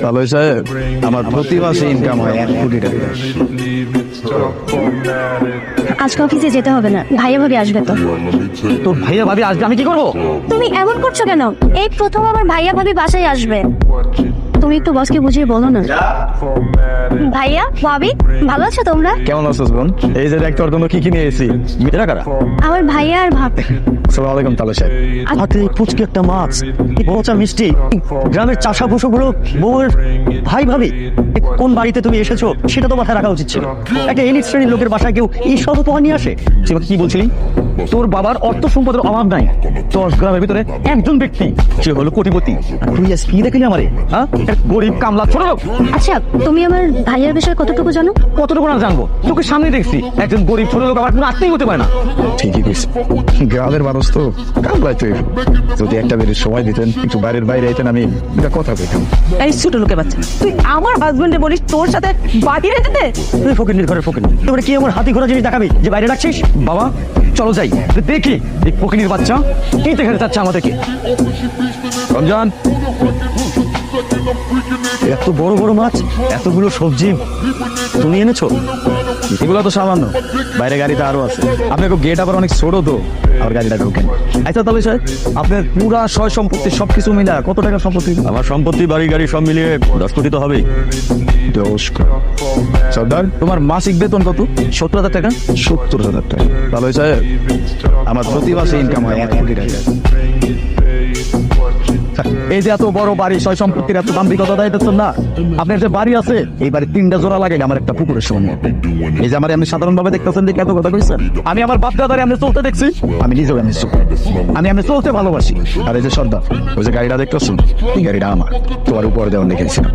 তালয় সাহেব, আমার প্রতি মাসে ইনকাম হয় 1 কোটি টাকা। আজকে অফিসে যেতে হবে না, ভাইয়া ভাবি আসবে তো। তোর ভাইয়া ভাবি আসবে, আমি কি করবো? তুমি এমন করছো কেন? এই প্রথম আমার ভাইয়া ভাবি বাসায় আসবে। তুমি একটু বসকে বুঝিয়ে বলো না। ভাইয়া ভাবি ভালো আছো তোমরা? কেমন আছিস বোন? এই যে দেখ, তোর জন্য কি কি নিয়ে এসেছি। মেয়েরা কারা? আমার ভাইয়া আর ভাবি। আসসালামু আলাইকুম তালয় সাহেব। হাতে পুচকি একটা মাছ, বড়চা মিষ্টি, গ্রামের চাষা ভুষোগুলো বউয়ের ভাই ভাবি। কোন বাড়িতে তুমি এসেছো সেটা তো মাথায় রাখা উচিত ছিল। একটা এলিট শ্রেণীর লোকের বাসায় কেউ এই সব উপহার নিয়ে আসে? তুই আমাকে কি বলছিলি? তোর বাবার অর্থ সম্পদের অভাব নাই। তোর গ্রামের ভিতরে একজন ব্যক্তি, সে হলো কোটিপতি। আর তুই আজ কি দেখলি আমারে? হ্যাঁ, একটা গরিব কামলা ছোট লোক। আচ্ছা, তুমি আমার ভাইয়ার বিষয়ে কতটুকু জানো? কতটুকু না জানবো? তোকে সামনে দেখছি একজন গরিব ছোট লোক, আবার কোনো আত্মীয় হতে পারে না। ঠিকই কইছে, গ্রামের মানুষ তো কামলাইতে। যদি একটা বেরিয়ে সময় দিতেন, একটু বাইরের বাইরে আইতেন, আমি এটা কথা কইতাম। এই ছোট লোকের বাচ্চা, তুই আমার হাজবেন্ডে বলিস তোর সাথে বাড়িতে যেতে? তুই ফকির ঘরের ফকির, তোর কি আমার হাতি ঘোড়া জিনিস দেখাবি যে বাইরে রাখছিস? বাবা চলো যাই, দেখি এই ফকিনীর বাচ্চা কি দেখাতে চাচ্ছে আমাদেরকে। রমজান, এত বড় বড় মাছ, এতগুলো সবজি তুমি এনেছো? এগুলো তো সামান্য, বাইরে গাড়িতে আরো আছে। আপনাকে গেট আবার অনেক ছোট তো, আমার গাড়িটা ঢোকেন। আচ্ছা তবে স্যার, আপনার পুরা সয় সম্পত্তি সবকিছু মিলা কত টাকা সম্পত্তি? আমার সম্পত্তি বাড়ি গাড়ি সব মিলিয়ে 10 কোটি তো হবেই। 10 কোটি। সর্দার, তোমার মাসিক বেতন কত? 70,000 টাকা। 70,000 টাকা। তাহলে স্যার, আমার প্রতি মাসে ইনকাম হয় 1 কোটি টাকা। এই যে এত বড় বাড়ি, সয় সম্পত্তির এত দাম্ভিকতা দিতেছেন না। আপনার যে বাড়ি আছে, এই বাড়ি 3টা জোড়া লাগে আমার একটা পুকুরের সমান। এই যে আমার আপনি সাধারণ ভাবে দেখতেছেন যে এত কথা কইছেন, আমি আমার বাপ দাদারে আমি চলতে দেখছি, আমি নিজেও আমি চলতে ভালোবাসি। আর এই যে সর্দার, ওই যে গাড়িটা দেখতেছেন, এই গাড়িটা আমার, তোমার উপর দেওয়ার লিখেছিলাম।